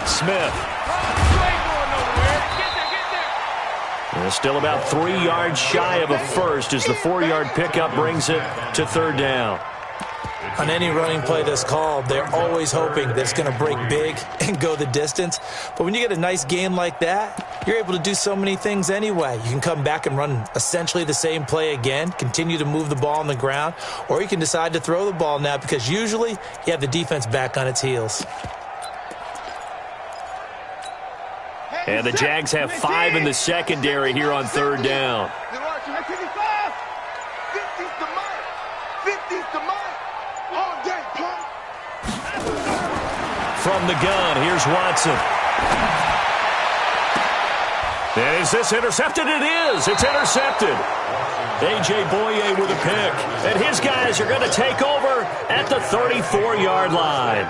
Smith. They're still about 3 yards shy of a first as the 4-yard pickup brings it to third down. On any running play that's called, they're always hoping that it's going to break big and go the distance. But when you get a nice game like that, you're able to do so many things anyway. You can come back and run essentially the same play again, continue to move the ball on the ground, or you can decide to throw the ball now because usually you have the defense back on its heels. And the Jags have 5 in the secondary here on third down. From the gun, here's Watson. And is this intercepted? It is. It's intercepted. A.J. Boye with a pick. And his guys are going to take over at the 34-yard line.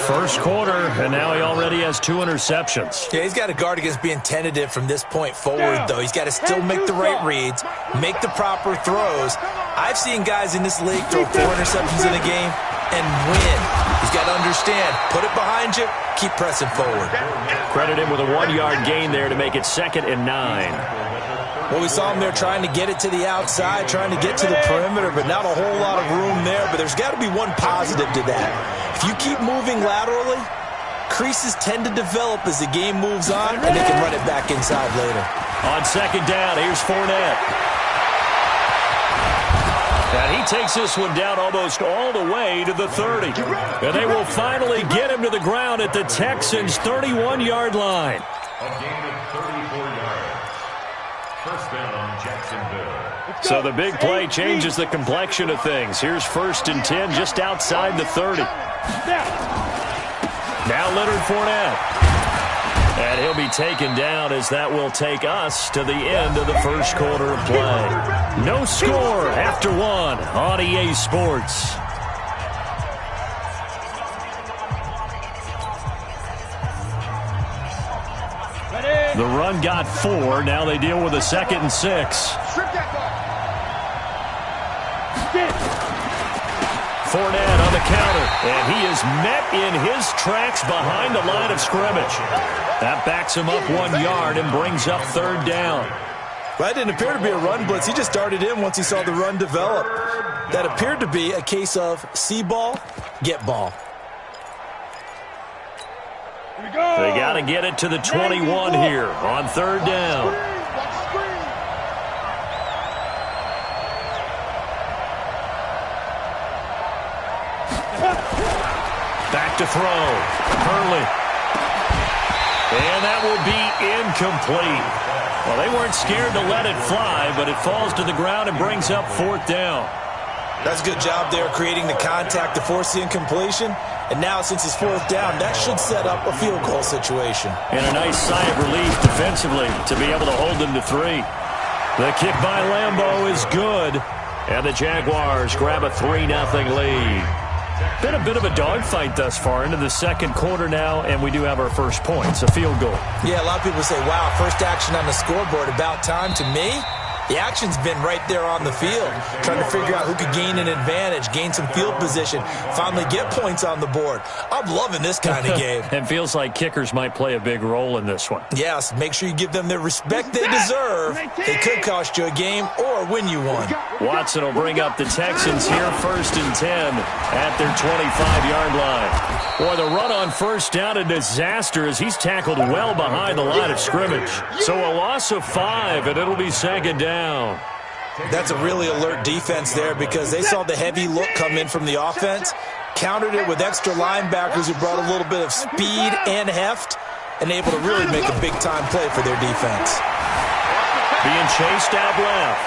First quarter, and now he already has 2 interceptions. Yeah, he's got to guard against being tentative from this point forward, though. He's got to still make the right reads, make the proper throws. I've seen guys in this league throw 4 interceptions in a game and win. He's got to understand, put it behind you, keep pressing forward. Credit him with a 1-yard gain there to make it 2nd and 9. Well, we saw him there trying to get it to the outside, trying to get to the perimeter, but not a whole lot of room there. But there's got to be one positive to that. If you keep moving laterally, creases tend to develop as the game moves on, and they can run it back inside later. On second down, here's Fournette. And he takes this one down almost all the way to the 30. And they will finally get him to the ground at the Texans' 31-yard line. A gain of 34 yards. First down, Jacksonville. So the big play changes the complexion of things. Here's 1st and 10 just outside the 30. Now Leonard Fournette. And he'll be taken down as that will take us to the end of the first quarter of play. No score after 1 on EA Sports. The run got 4. Now they deal with a 2nd and 6. Fournette on the counter, and he is met in his tracks behind the line of scrimmage. That backs him up 1 yard and brings up third down. Well, that didn't appear to be a run blitz. He just darted in once he saw the run develop. That appeared to be a case of see ball, get ball. They got to get it to the 21 here on third down. Back to throw. Hurley. And that will be incomplete. Well, they weren't scared to let it fly, but it falls to the ground and brings up 4th down. That's a good job there creating the contact to force the incompletion. And now, since it's 4th down, that should set up a field goal situation. And a nice sigh of relief defensively to be able to hold them to 3. The kick by Lambeau is good. And the Jaguars grab a 3-0 lead. Been a bit of a dogfight thus far into the second quarter now, and we do have our first points, a field goal. Yeah, a lot of people say, wow, first action on the scoreboard, about time. To me, the action's been right there on the field, trying to figure out who could gain an advantage, gain some field position, finally get points on the board. I'm loving this kind of game. And feels like kickers might play a big role in this one. Yes, make sure you give them the respect they deserve. They could cost you a game or win you one. Watson will bring up the Texans here, 1st and 10 at their 25-yard line. Boy, the run on first down, a disaster as he's tackled well behind the line of scrimmage. So a loss of 5, and it'll be 2nd down. That's a really alert defense there because they saw the heavy look come in from the offense, countered it with extra linebackers who brought a little bit of speed and heft, and able to really make a big-time play for their defense. Being chased out left.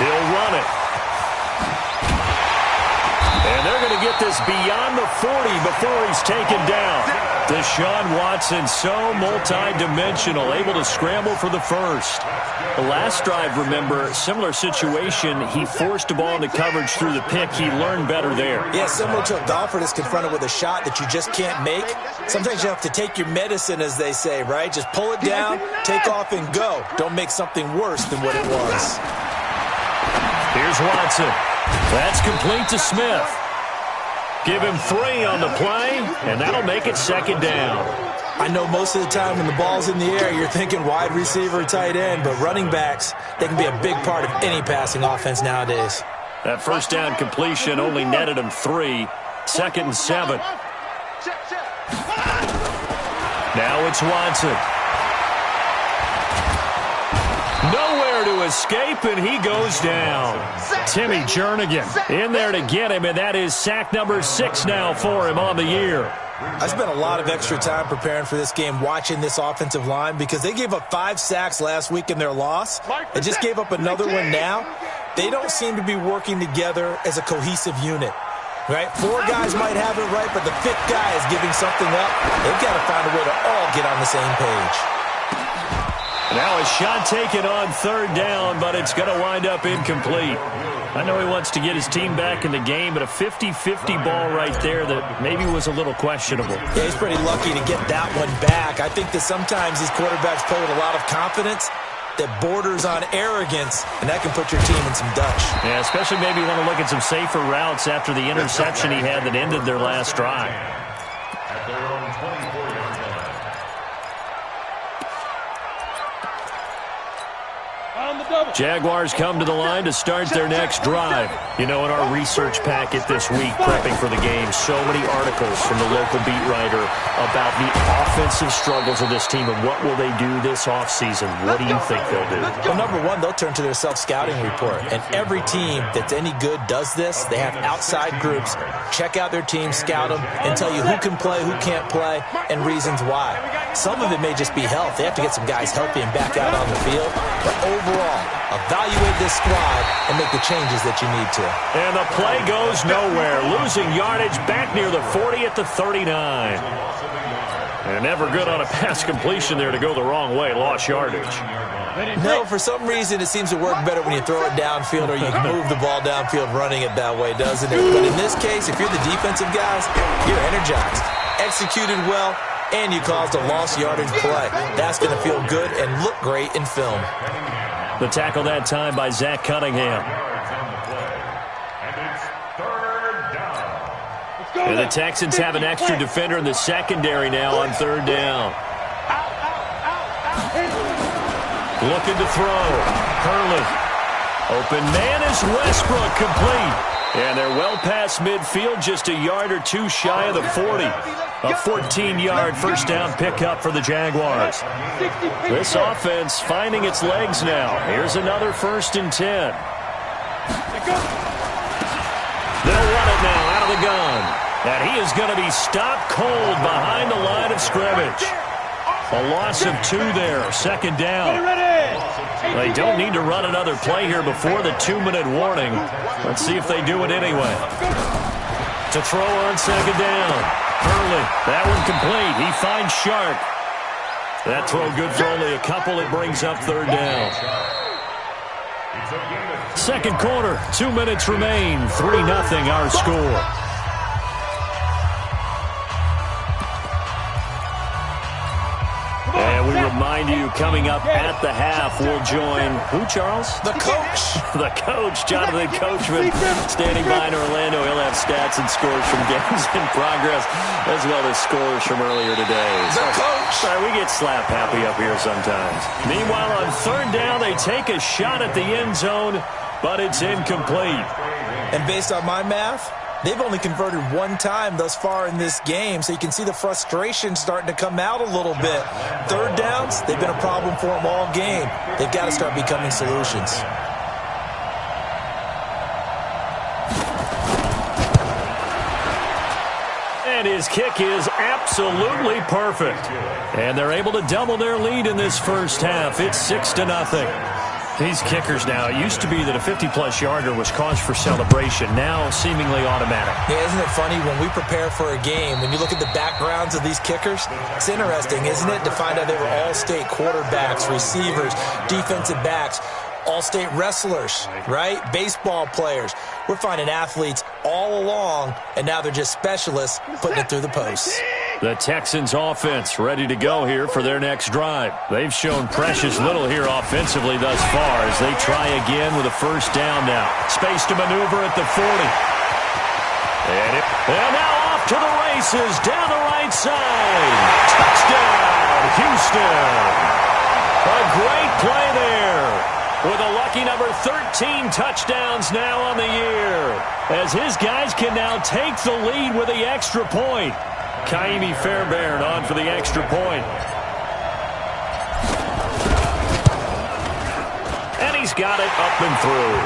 He'll run it. And they're going to get this beyond the 40 before he's taken down. Deshaun Watson, so multi-dimensional, able to scramble for the first. The last drive, remember, similar situation. He forced the ball into coverage through the pick. He learned better there. Yeah, similar to a golfer that's confronted with a shot that you just can't make. Sometimes you have to take your medicine, as they say, right? Just pull it down, take off, and go. Don't make something worse than what it was. Here's Watson. That's complete to Smith. Give him 3 on the play, and that'll make it 2nd down. I know most of the time when the ball's in the air, you're thinking wide receiver, tight end, but running backs, they can be a big part of any passing offense nowadays. That first down completion only netted him 3. 2nd and 7. Now it's Watson. Nowhere to escape, and he goes down. Timmy Jernigan in there to get him, and that is sack number 6 now for him on the year. I spent a lot of extra time preparing for this game watching this offensive line because they gave up 5 sacks last week in their loss. They just gave up another one now. They don't seem to be working together as a cohesive unit. Right? 4 guys might have it right, but the 5th guy is giving something up. They've got to find a way to all get on the same page. Now a shot taken on 3rd down, but it's going to wind up incomplete. I know he wants to get his team back in the game, but a 50-50 ball right there that maybe was a little questionable. Yeah, he's pretty lucky to get that one back. I think that sometimes these quarterbacks play with a lot of confidence that borders on arrogance, and that can put your team in some dutch. Yeah, especially maybe you want to look at some safer routes after the interception he had that ended their last drive. At their own 24-yard line. Jaguars come to the line to start their next drive. You know, in our research packet this week, prepping for the game, so many articles from the local beat writer about the offensive struggles of this team and what will they do this offseason. What do you think they'll do? Well, number one, they'll turn to their self-scouting report. And every team that's any good does this. They have outside groups check out their team, scout them, and tell you who can play, who can't play, and reasons why. Some of it may just be health. They have to get some guys healthy and back out on the field. But overall, evaluate this squad and make the changes that you need to. And the play goes nowhere. Losing yardage back near the 40 at the 39. And never good on a pass completion there to go the wrong way. Lost yardage. No, for some reason it seems to work better when you throw it downfield or you move the ball downfield running it that way, doesn't it? But in this case, if you're the defensive guys, you're energized, executed well, and you caused a lost yardage play. That's going to feel good and look great in film. The tackle that time by Zach Cunningham. And the Texans have an extra defender in the secondary now on 3rd down. Looking to throw. Hurley. Open man is Westbrook, complete. And they're well past midfield, just a yard or two shy of the 40. A 14-yard first down pickup for the Jaguars. This offense finding its legs now. Here's another 1st and 10. They'll run it now out of the gun. And he is going to be stopped cold behind the line of scrimmage. A loss of 2 there, 2nd down. They don't need to run another play here before the 2-minute warning. Let's see if they do it anyway. To throw on 2nd down. Hurley, that one complete. He finds Sharp. That throw good for only a couple. It brings up 3rd down. 2nd quarter, 2 minutes remain. 3-0 our score. And we remind you, coming up at the half, we'll join who, Charles? The coach. The coach, Jonathan Coachman, standing by in Orlando. He'll have stats and scores from games in progress, as well as scores from earlier today. The coach. Sorry, we get slap happy up here sometimes. Meanwhile, on 3rd down, they take a shot at the end zone, but it's incomplete. And based on my math, they've only converted 1 time thus far in this game, so you can see the frustration starting to come out a little bit. 3rd downs, they've been a problem for them all game. They've got to start becoming solutions. And his kick is absolutely perfect. And they're able to double their lead in this first half. It's 6-0. These kickers now, it used to be that a 50-plus yarder was cause for celebration. Now seemingly automatic. Yeah, isn't it funny when we prepare for a game, when you look at the backgrounds of these kickers, it's interesting, isn't it, to find out they were all-state quarterbacks, receivers, defensive backs, all-state wrestlers, right? Baseball players. We're finding athletes all along, and now they're just specialists putting it through the posts. The Texans offense ready to go here for their next drive. They've shown precious little here offensively thus far as they try again with a 1st down now. Space to maneuver at the 40. And And now off to the races down the right side. Touchdown, Houston. A great play there. With a lucky number 13 touchdowns now on the year. As his guys can now take the lead with the extra point. Kaimi Fairbairn on for the extra point. And he's got it up and through.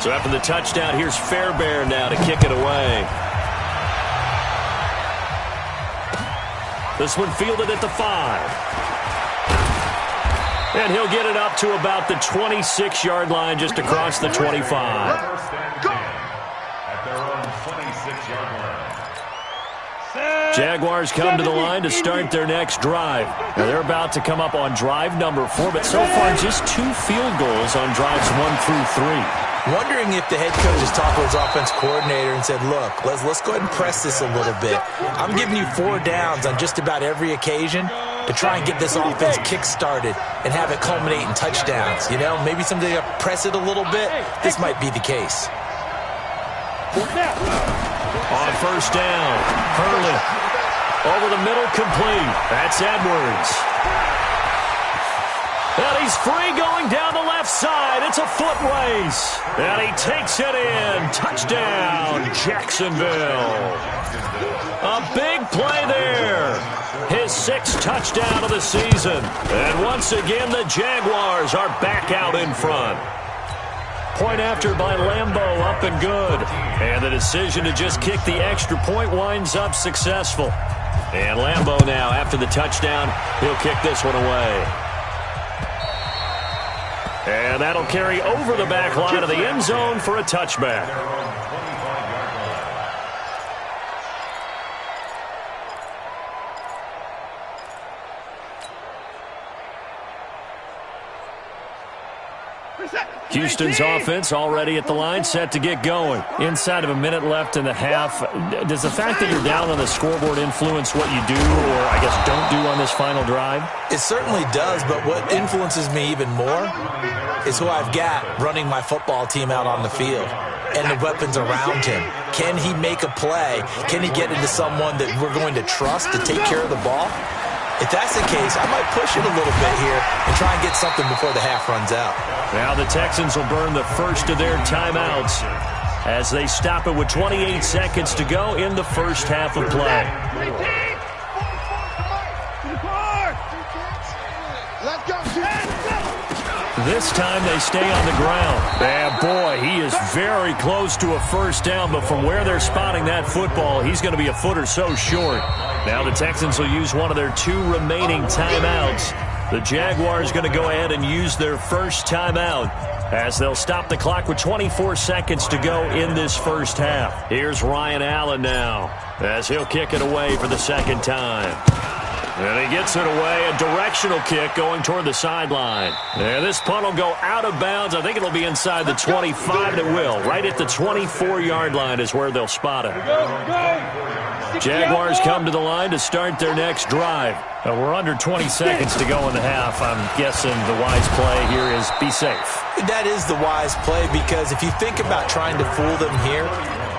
So after the touchdown, here's Fairbairn now to kick it away. This one fielded at the 5. And he'll get it up to about the 26-yard line, just across the 25. First and 10 at their own 26-yard line. Jaguars come to the line to start their next drive. Now they're about to come up on drive number 4, but so far just 2 field goals on drives 1 through 3. Wondering if the head coach has talked to his offense coordinator and said, look, let's go ahead and press this a little bit. I'm giving you 4 downs on just about every occasion to try and get this offense kick-started and have it culminate in touchdowns. You know, maybe someday to press it a little bit. This might be the case. On first down, Hurley over the middle, complete. That's Edwards. And he's free going down the left side. It's a foot race. And he takes it in. Touchdown, Jacksonville. A big play there. His 6th touchdown of the season. And once again, the Jaguars are back out in front. Point after by Lambeau, up and good. And the decision to just kick the extra point winds up successful. And Lambeau now, after the touchdown, he'll kick this one away. And that'll carry over the back line of the end zone for a touchback. Houston's offense already at the line, set to get going. Inside of a minute left in the half, does the fact that you're down on the scoreboard influence what you do, or I guess don't do on this final drive? It certainly does, but what influences me even more is who I've got running my football team out on the field and the weapons around him. Can he make a play? Can he get into someone that we're going to trust to take care of the ball? If that's the case, I might push it a little bit here and try and get something before the half runs out. Now the Texans will burn the first of their timeouts as they stop it with 28 seconds to go in the first half of play. This time they stay on the ground. And boy, he is very close to a first down, but from where they're spotting that football, he's going to be a foot or so short. Now the Texans will use one of their 2 remaining timeouts. The Jaguars going to go ahead and use their first timeout as they'll stop the clock with 24 seconds to go in this first half. Here's Ryan Allen now as he'll kick it away for the second time. And he gets it away, a directional kick going toward the sideline. And this punt will go out of bounds. I think it'll be inside the 25, and it will. Right at the 24-yard line is where they'll spot it. Jaguars come to the line to start their next drive. We're under 20 seconds to go in the half. I'm guessing the wise play here is be safe. That is the wise play, because if you think about trying to fool them here,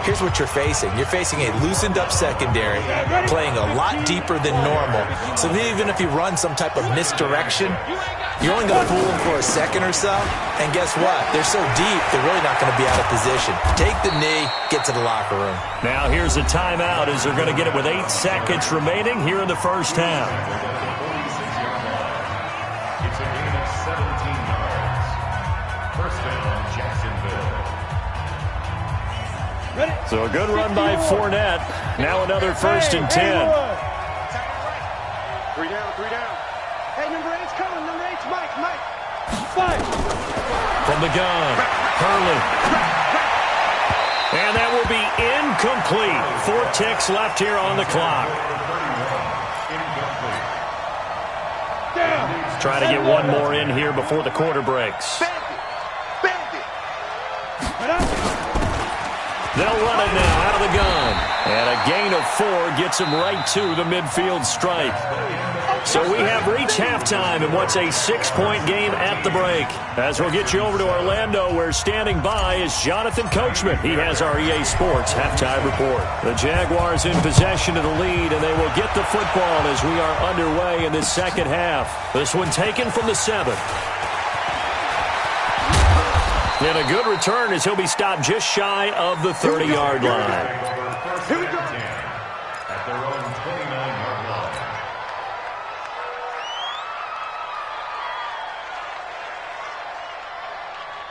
here's what you're facing. You're facing a loosened-up secondary, playing a lot deeper than normal. So even if you run some type of misdirection, you're only going to fool them for a second or so. And guess what? They're so deep, they're really not going to be out of position. Take the knee, get to the locker room. Now here's a timeout as they're going to get it with 8 seconds remaining here in the first half. It's a gain of 17 yards. First down, Jacksonville. So a good run by Fournette. Now another 1st and 10. 3 down, 3 down. Hey, number 8's coming. Number 8's Mike. 5. From the gun, Hurley. And that will be incomplete. 4 ticks left here on the clock. Try to get one more in here before the quarter breaks. They'll run it now out of the gun. And a gain of 4 gets him right to the midfield stripe. So we have reached halftime in what's a 6-point game at the break. As we'll get you over to Orlando, where standing by is Jonathan Coachman. He has our EA Sports halftime report. The Jaguars in possession of the lead, and they will get the football as we are underway in this second half. This one taken from the 7. And a good return as he'll be stopped just shy of the 30-yard line. Here we go. At their own 29-yard line.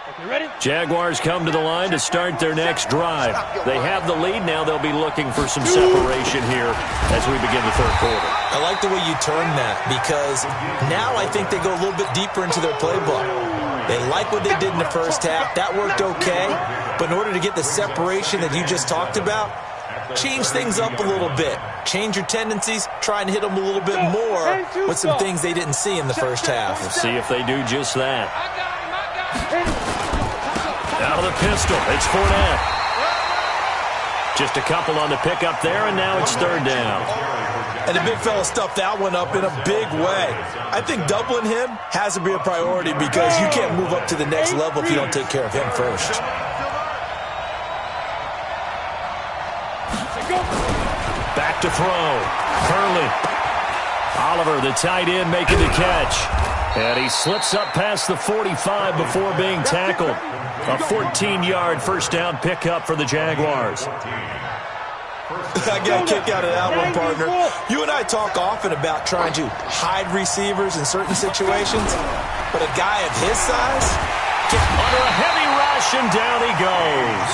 Okay, ready? Jaguars come to the line to start their next drive. They have the lead now. They'll be looking for some separation here as we begin the third quarter. I like the way you turn that, because now I think they go a little bit deeper into their playbook. They like what they did in the first half. That worked okay. But in order to get the separation that you just talked about, change things up a little bit. Change your tendencies. Try and hit them a little bit more with some things they didn't see in the first half. We'll see if they do just that. Out of the pistol, it's Fournette. Just a couple on the pickup there, and now it's third down. And the big fella stuffed that one up in a big way. I think doubling him has to be a priority, because you can't move up to the next level if you don't take care of him first. Back to throw. Hurley. Oliver, the tight end, making the catch. And he slips up past the 45 before being tackled. A 14-yard first down pickup for the Jaguars. I got a kick out of that one, partner. You and I talk often about trying to hide receivers in certain situations, but a guy of his size under a heavy rush, and down he goes.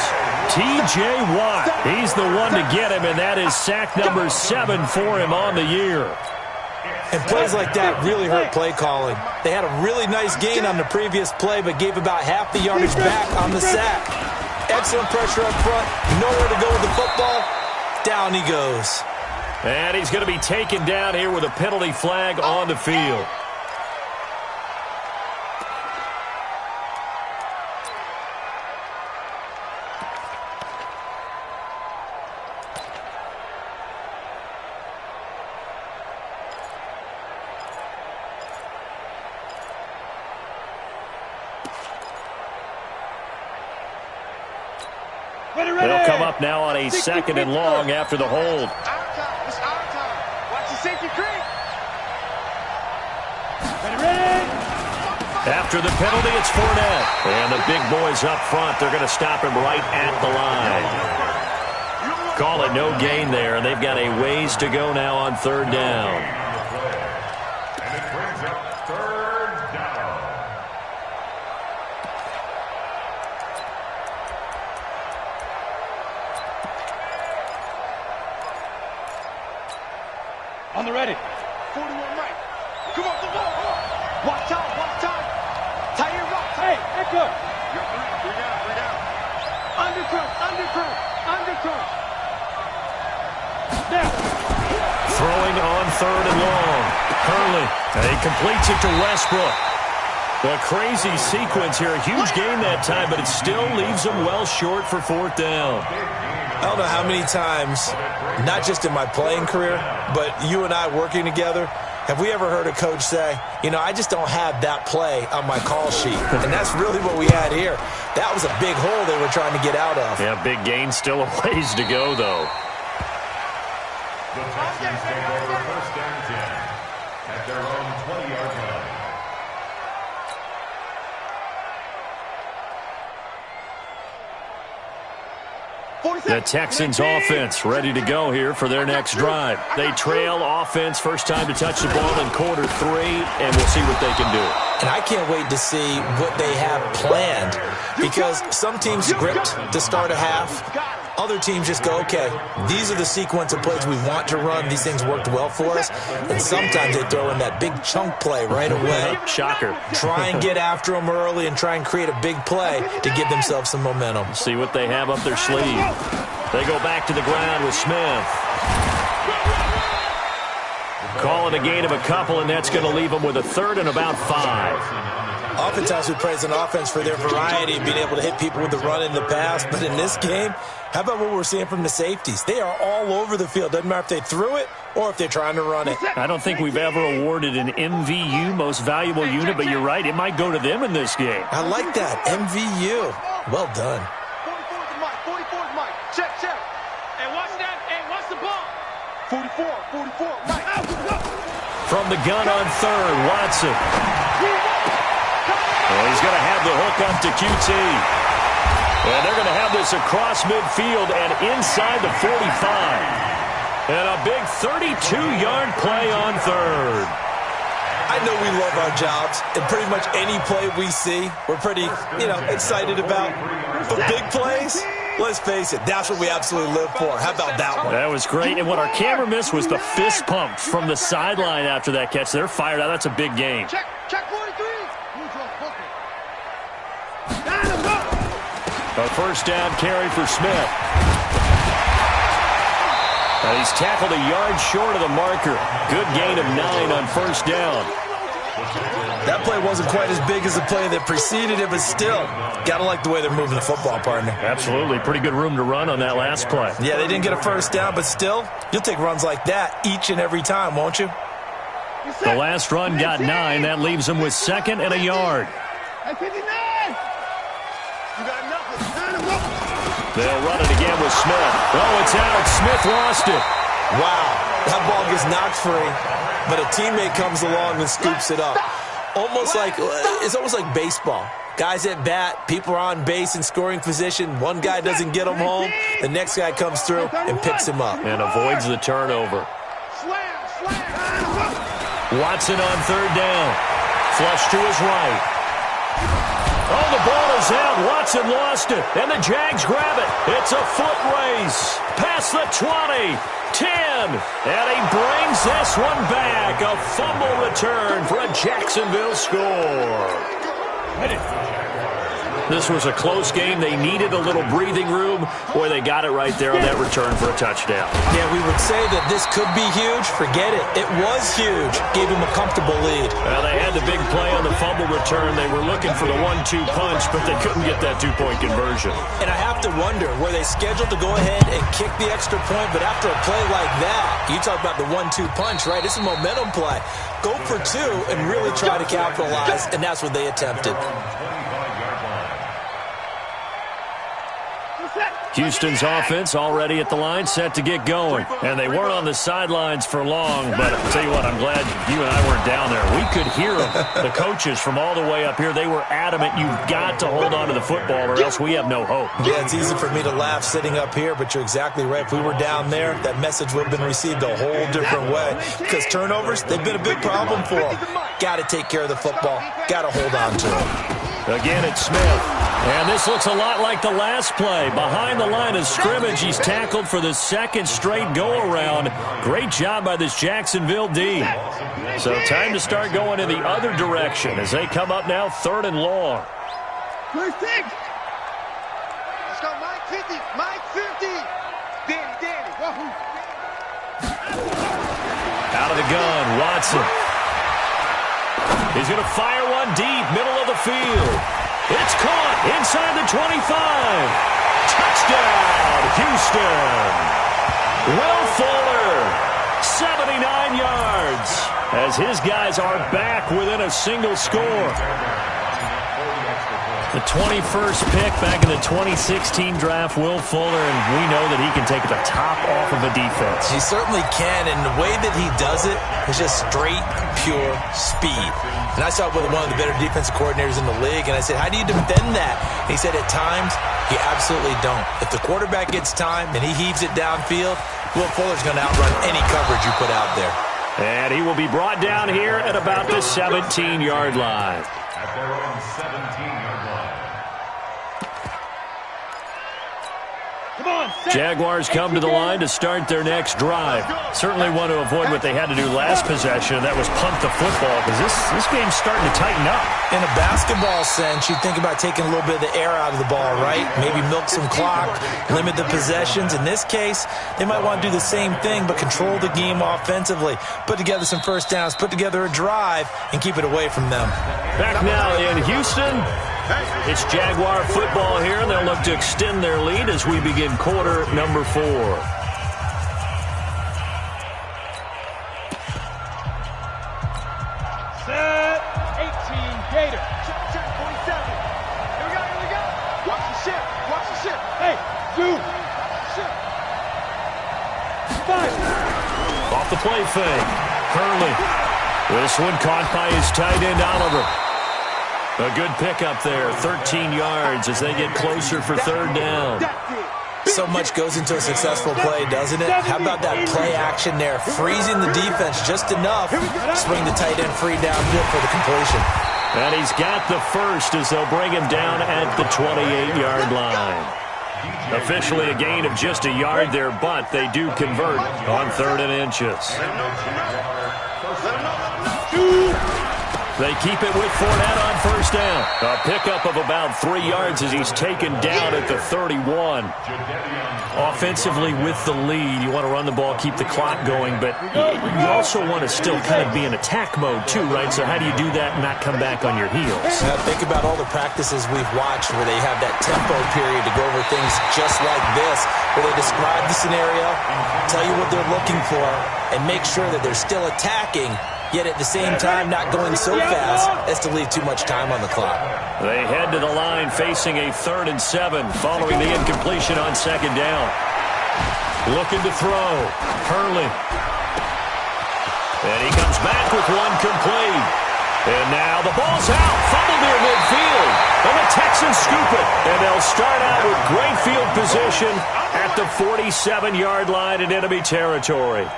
T.J. Watt, he's the one to get him, and that is sack number 7 for him on the year. And plays like that really hurt play calling. They had a really nice gain on the previous play, but gave about half the yardage back on the sack. Excellent pressure up front, nowhere to go with the football. Down he goes. And he's going to be taken down here with a penalty flag on the field. They'll come up now on a 2nd and long after the hold. It's our time. Watch the safety creep. Ready. After the penalty, it's Fournette. And the big boys up front, they're going to stop him right at the line. Call it no gain there, and they've got a ways to go now on third down. And it brings up third down. On the ready. 41 Mike. Come on, come on. Watch out, watch out. Tie your rock. Hey, Echo. Bring down. Undercut. Now. Throwing on third and long. Hurley. And he completes it to Westbrook. A crazy sequence here. A huge gain that time, but it still leaves him well short for fourth down. I don't know how many times, not just in my playing career, but you and I working together, have we ever heard a coach say, you know, I just don't have that play on my call sheet. And that's really what we had here. That was a big hole they were trying to get out of. Yeah, big gain, still a ways to go, though. The Texans take over first and 10 at their own 20-yard line. The Texans offense ready to go here for their next drive. They trail offense, first time to touch the ball in quarter 3, and we'll see what they can do. And I can't wait to see what they have planned, because some teams script to start a half. Other teams just go, okay, these are the sequence of plays we want to run. These things worked well for us. And sometimes they throw in that big chunk play right away. Shocker. Try and get after them early and try and create a big play to give themselves some momentum. See what they have up their sleeve. They go back to the ground with Smith. Call it a gain of a couple, and that's going to leave them with a third and about 5. Oftentimes we praise an offense for their variety of being able to hit people with the run in the pass, but in this game, how about what we're seeing from the safeties? They are all over the field. Doesn't matter if they threw it or if they're trying to run it. I don't think we've ever awarded an MVU, most valuable unit, but you're right, it might go to them in this game. I like that, MVU. Well done. 44's Mike, 44's Mike. Check. Hey, watch that. Hey, watch the ball. 44, Mike. From the gun on third, Watson. Well, he's going to have the hook up to QT. And they're going to have this across midfield and inside the 45. And a big 32-yard play on third. I know we love our jobs, and pretty much any play we see, we're pretty, excited about. But big plays, let's face it, that's what we absolutely live for. How about that one? That was great. And what our camera missed was the fist pump from the sideline after that catch. They're fired out. That's a big game. Check 43. A first down carry for Smith. And he's tackled a yard short of the marker. Good gain of 9 on first down. That play wasn't quite as big as the play that preceded it, but still, gotta like the way they're moving the football, partner. Absolutely. Pretty good room to run on that last play. Yeah, they didn't get a first down, but still, you'll take runs like that each and every time, won't you? The last run got 9. That leaves them with 2nd and a yard. They'll run it again with Smith. Oh, it's out. Smith lost it. Wow, that ball gets knocked free, but a teammate comes along and scoops it up. It's almost like baseball. Guys at bat, people are on base in scoring position. One guy doesn't get him home. The next guy comes through and picks him up. And avoids the turnover. Watson on third down. Flush to his right. Oh, the ball is out. Watson lost it. And the Jags grab it. It's a foot race. Past the 20. 10. And he brings this one back. A fumble return for a Jacksonville score. This was a close game. They needed a little breathing room. Boy, they got it right there on that return for a touchdown. Yeah, we would say that this could be huge. Forget it. It was huge. Gave him a comfortable lead. Well, they had the big play on the fumble return. They were looking for the 1-2 punch, but they couldn't get that two-point conversion. And I have to wonder, were they scheduled to go ahead and kick the extra point? But after a play like that, you talk about the 1-2 punch, right? It's a momentum play. Go for 2 and really try to capitalize, and that's what they attempted. Houston's offense already at the line, set to get going. And they weren't on the sidelines for long, but I'll tell you what, I'm glad you and I weren't down there. We could hear them, the coaches from all the way up here. They were adamant, you've got to hold on to the football or else we have no hope. Yeah, it's easy for me to laugh sitting up here, but you're exactly right. If we were down there, that message would have been received a whole different way. Because turnovers, they've been a big problem for them. Got to take care of the football. Got to hold on to it. Again, it's Smith. And this looks a lot like the last play. Behind the line of scrimmage, he's tackled for the second straight go-around. Great job by this Jacksonville D. So time to start going in the other direction as they come up now 3rd and long. Let's go, Mike 50. Mike 50. Danny. Wahoo. Out of the gun, Watson. He's going to fire one deep, middle of the field. It's caught inside the 25. Touchdown, Houston. Will Fuller, 79 yards, as his guys are back within a single score. The 21st pick back in the 2016 draft, Will Fuller, and we know that he can take the top off of a defense. He certainly can, and the way that he does it is just straight, pure speed. And I saw it with one of the better defensive coordinators in the league, and I said, how do you defend that? And he said, at times, you absolutely don't. If the quarterback gets time and he heaves it downfield, Will Fuller's going to outrun any coverage you put out there. And he will be brought down here at about the 17-yard line. At their own 17-yard line. Jaguars come to the line to start their next drive. Certainly want to avoid what they had to do last possession, and that was punt the football, because this game's starting to tighten up. In a basketball sense, you'd think about taking a little bit of the air out of the ball, right? Maybe milk some clock, limit the possessions. In this case, they might want to do the same thing, but control the game offensively. Put together some first downs, put together a drive, and keep it away from them. Back now in Houston. It's Jaguar football here, and they'll look to extend their lead as we begin quarter number 4. Set, 18, Gator. Check, 47. Here we go. Watch the ship. Hey, zoom. Ship. 5. Off the play fake. Hurley. This one caught by his tight end, Oliver. A good pickup there, 13 yards as they get closer for third down. So much goes into a successful play, doesn't it? How about that play action there? Freezing the defense just enough to swing the tight end free downfield for the completion. And he's got the first as they'll bring him down at the 28-yard line. Officially a gain of just a yard there, but they do convert on 3rd and inches. They keep it with Fournette on first down. A pickup of about 3 yards as he's taken down at the 31. Offensively with the lead, you want to run the ball, keep the clock going, but you also want to still kind of be in attack mode too, right? So how do you do that and not come back on your heels? Now think about all the practices we've watched where they have that tempo period to go over things just like this, where they describe the scenario, tell you what they're looking for, and make sure that they're still attacking, yet at the same time not going so fast as to leave too much time on the clock. They head to the line facing a 3rd and 7 following the incompletion on 2nd down. Looking to throw. Hurley. And he comes back with one complete. And now the ball's out. Fumble near midfield. And the Texans scoop it. And they'll start out with great field position at the 47-yard line in enemy territory.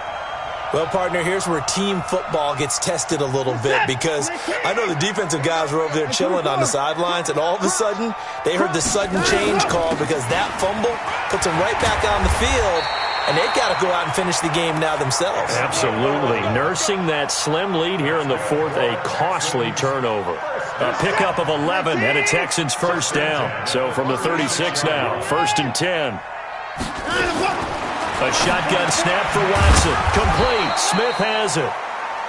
Well, partner, here's where team football gets tested a little bit, because I know the defensive guys were over there chilling on the sidelines, and all of a sudden, they heard the sudden change call because that fumble puts them right back on the field, and they've got to go out and finish the game now themselves. Absolutely. Nursing that slim lead here in the 4th, a costly turnover. A pickup of 11 and a Texans first down. So from the 36 now, 1st and 10. A shotgun snap for Watson. Complete. Smith has it.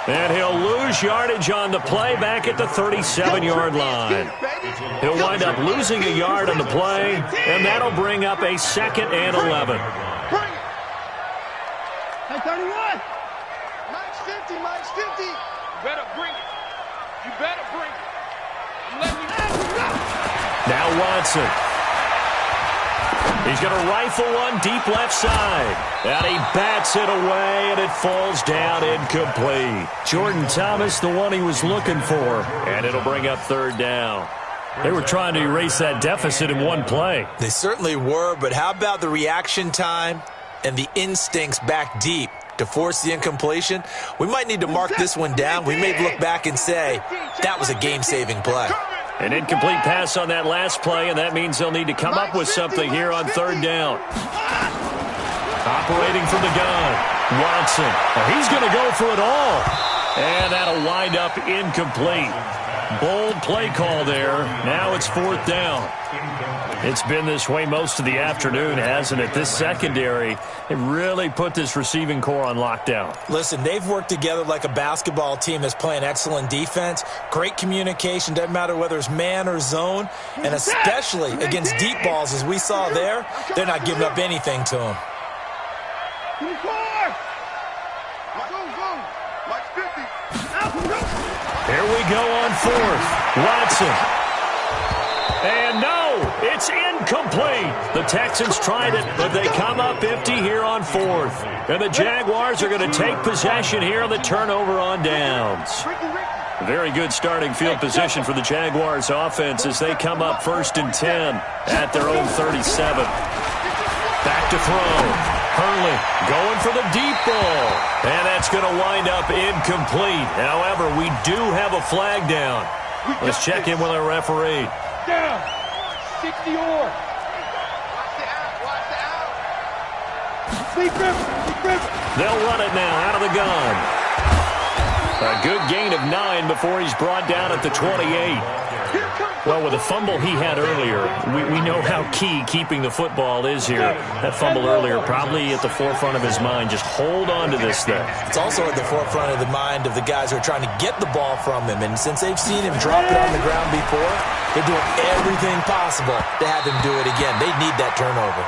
And he'll lose yardage on the play back at the 37-yard line. He'll wind up losing a yard on the play, and that'll bring up a 2nd and 11. Hey, 31. Mike's 50. You better bring it. I'm letting you know. Now Watson. He's going to rifle one deep left side. And he bats it away, and it falls down incomplete. Jordan Thomas, the one he was looking for. And it'll bring up 3rd down. They were trying to erase that deficit in one play. They certainly were, but how about the reaction time and the instincts back deep to force the incompletion? We might need to mark this one down. We may look back and say, that was a game-saving play. An incomplete pass on that last play, and that means they'll need to come up with something here on 3rd down. Operating from the gun, Watson. He's going to go for it all. And that'll wind up incomplete. Bold play call there. Now it's 4th down. It's been this way most of the afternoon, hasn't it? This secondary, it really put this receiving core on lockdown. Listen, they've worked together like a basketball team that's playing excellent defense. Great communication, doesn't matter whether it's man or zone. And especially against deep balls, as we saw there, they're not giving up anything to them. Here we go on 4th. Watson. And no, it's incomplete. The Texans tried it, but they come up empty here on 4th. And the Jaguars are going to take possession here on the turnover on downs. Very good starting field position for the Jaguars offense as they come up 1st and 10 at their own 37. Back to throw. Hurley going for the deep ball. And that's going to wind up incomplete. However, we do have a flag down. Let's check in with our referee. Down. 60 or. Watch the out. They'll run it now out of the gun. A good gain of 9 before he's brought down at the 28. Well, with the fumble he had earlier, we know how key keeping the football is here. That fumble earlier probably at the forefront of his mind. Just hold on to this thing. It's also at the forefront of the mind of the guys who are trying to get the ball from him. And since they've seen him drop it on the ground before, they're doing everything possible to have him do it again. They need that turnover.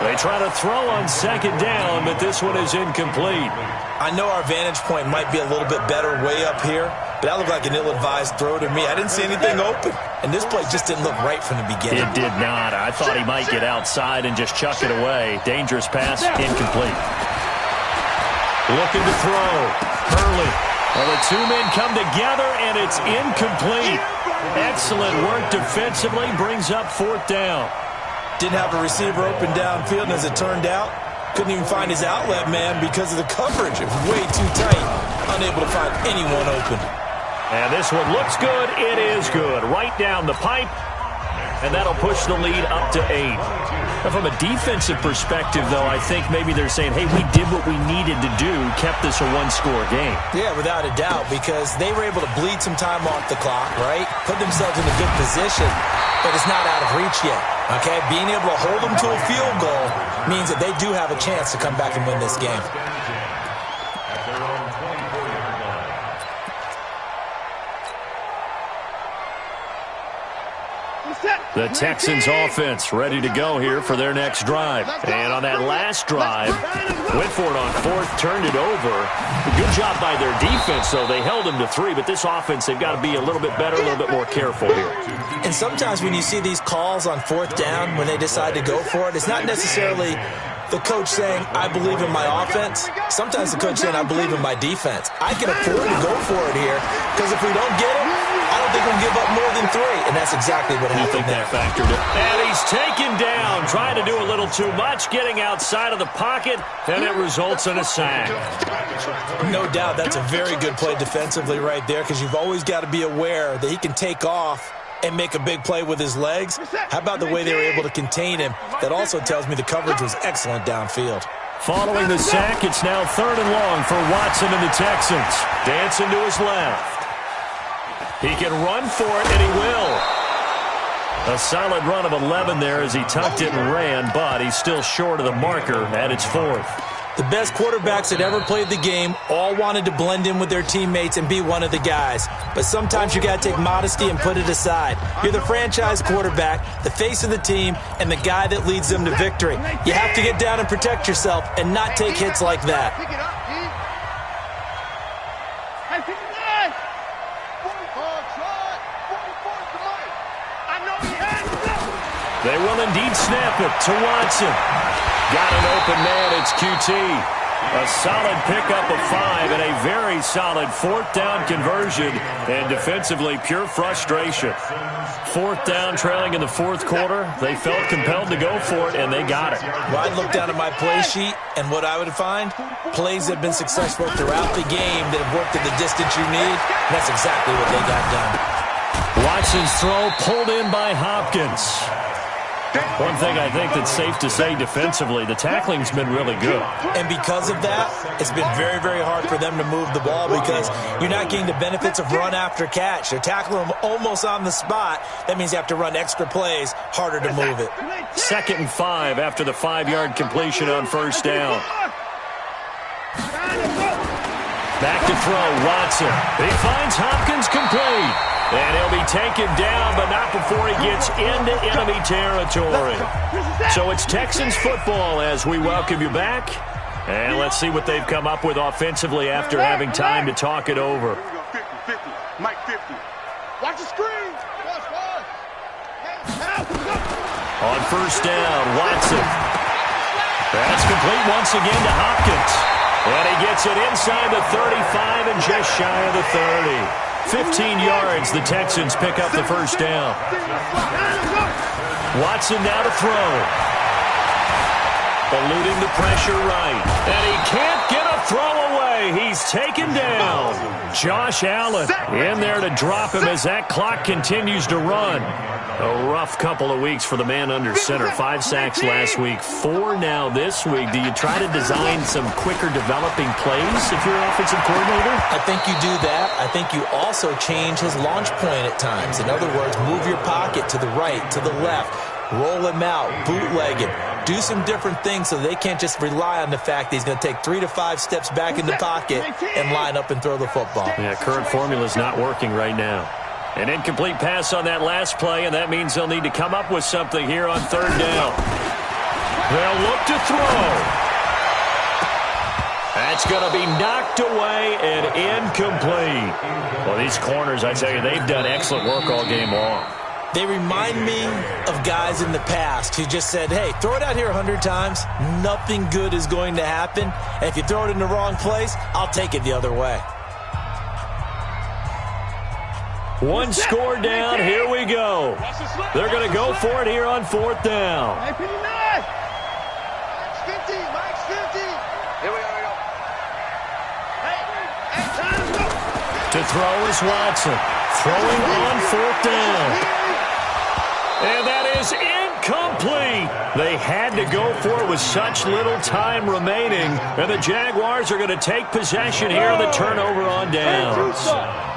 They try to throw on second down, but this one is incomplete. I know our vantage point might be a little bit better way up here, but that looked like an ill-advised throw to me. I didn't see anything open, and this play just didn't look right from the beginning. It did not. I thought he might get outside and just chuck it away. Dangerous pass, incomplete. Looking to throw. Hurley. Well, the two men come together, and it's incomplete. Excellent work defensively. Brings up fourth down. Didn't have a receiver open downfield, and as it turned out, couldn't even find his outlet man because of the coverage. It was way too tight. Unable to find anyone open. And this one looks good. It is good. Right down the pipe. And that'll push the lead up to 8. Now, from a defensive perspective, though, I think maybe they're saying, hey, we did what we needed to do, kept this a one-score game. Yeah, without a doubt, because they were able to bleed some time off the clock, right? Put themselves in a good position, but it's not out of reach yet, okay? Being able to hold them to a field goal means that they do have a chance to come back and win this game. The Texans offense ready to go here for their next drive. And on that last drive, went for it on fourth, turned it over. Good job by their defense, though. They held them to 3, but this offense, they've got to be a little bit better, a little bit more careful here. And sometimes when you see these calls on fourth down, when they decide to go for it, it's not necessarily the coach saying, I believe in my offense. Sometimes the coach saying, I believe in my defense. I can afford to go for it here, because if we don't get it, I don't think we'll give up more than 3, and that's exactly what happened there. That factored in. And he's taken down, trying to do a little too much, getting outside of the pocket, and it results in a sack. No doubt that's a very good play defensively right there, because you've always got to be aware that he can take off and make a big play with his legs. How about the way they were able to contain him? That also tells me the coverage was excellent downfield. Following the sack, it's now 3rd and long for Watson and the Texans. Dancing to his left. He can run for it, and he will. A solid run of 11 there as he tucked it and ran, but he's still short of the marker at its 4th. The best quarterbacks that ever played the game all wanted to blend in with their teammates and be one of the guys. But sometimes you got to take modesty and put it aside. You're the franchise quarterback, the face of the team, and the guy that leads them to victory. You have to get down and protect yourself and not take hits like that. They will indeed snap it to Watson. Got an open man, it's QT. A solid pickup of 5 and a very solid 4th down conversion. And defensively, pure frustration. 4th down, trailing in the 4th quarter. They felt compelled to go for it, and they got it. Well, I'd look down at my play sheet, and what I would find, plays that have been successful throughout the game that have worked at the distance you need. And that's exactly what they got done. Watson's throw pulled in by Hopkins. One thing I think that's safe to say defensively, the tackling's been really good. And because of that, it's been very, very hard for them to move the ball because you're not getting the benefits of run after catch. They're tackling them almost on the spot. That means you have to run extra plays, harder to move it. 2nd and 5 after the 5-yard completion on 1st down. Back to throw, Watson. He finds Hopkins complete. And he'll be taken down, but not before he gets into enemy territory. So it's Texans football as we welcome you back. And let's see what they've come up with offensively after having time to talk it over. 50, Mike 50. Watch the screen. On 1st down, Watson. That's complete once again to Hopkins. And he gets it inside the 35 and just shy of the 30. 15 yards, the Texans pick up the 1st down. Watson now to throw. Eluding the pressure right. And he can't get a throw away. He's taken down. Josh Allen in there to drop him as that clock continues to run. A rough couple of weeks for the man under center. 5 sacks last week, 4 now this week. Do you try to design some quicker developing plays if you're an offensive coordinator? I think you do that. I think you also change his launch point at times. In other words, move your pocket to the right, to the left, roll him out, bootleg him. Do some different things so they can't just rely on the fact that he's going to take 3 to 5 steps back in the pocket and line up and throw the football. Yeah, current formula is not working right now. An incomplete pass on that last play, and that means they'll need to come up with something here on 3rd down. They'll look to throw. That's going to be knocked away and incomplete. Well, these corners, I tell you, they've done excellent work all game long. They remind me of guys in the past who just said, hey, throw it out here 100 times. Nothing good is going to happen. And if you throw it in the wrong place, I'll take it the other way. One score down. Here we go. They're going to go for it here on 4th down. Mike's 50. Mike's 50. Here we go. Hey, time, go. To throw is Watson. Throwing on 4th down. And that is incomplete. They had to go for it with such little time remaining. And the Jaguars are going to take possession here on the turnover on downs.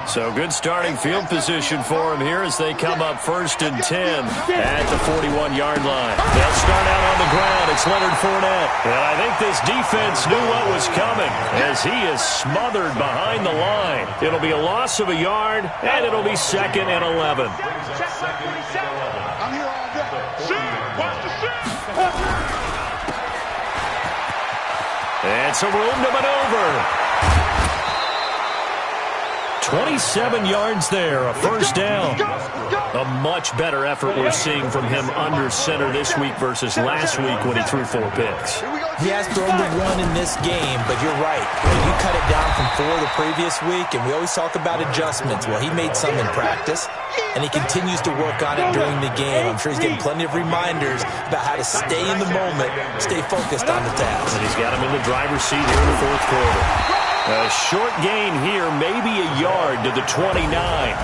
So good starting field position for them here as they come up 1st and 10 at the 41-yard line. They'll start out on the ground. It's Leonard Fournette. And I think this defense knew what was coming as he is smothered behind the line. It'll be a loss of a yard, and it'll be 2nd and 11. I'm here all day. Watch the shit. It's a room to maneuver. 27 yards there, a 1st down. A much better effort we're seeing from him under center this week versus last week when he threw 4 picks. He has thrown the 1 in this game, but you're right. When you cut it down from 4 the previous week, and we always talk about adjustments. Well, he made some in practice, and he continues to work on it during the game. I'm sure he's getting plenty of reminders about how to stay in the moment, stay focused on the task. And he's got him in the driver's seat here in the 4th quarter. A short gain here, maybe a yard to the 29.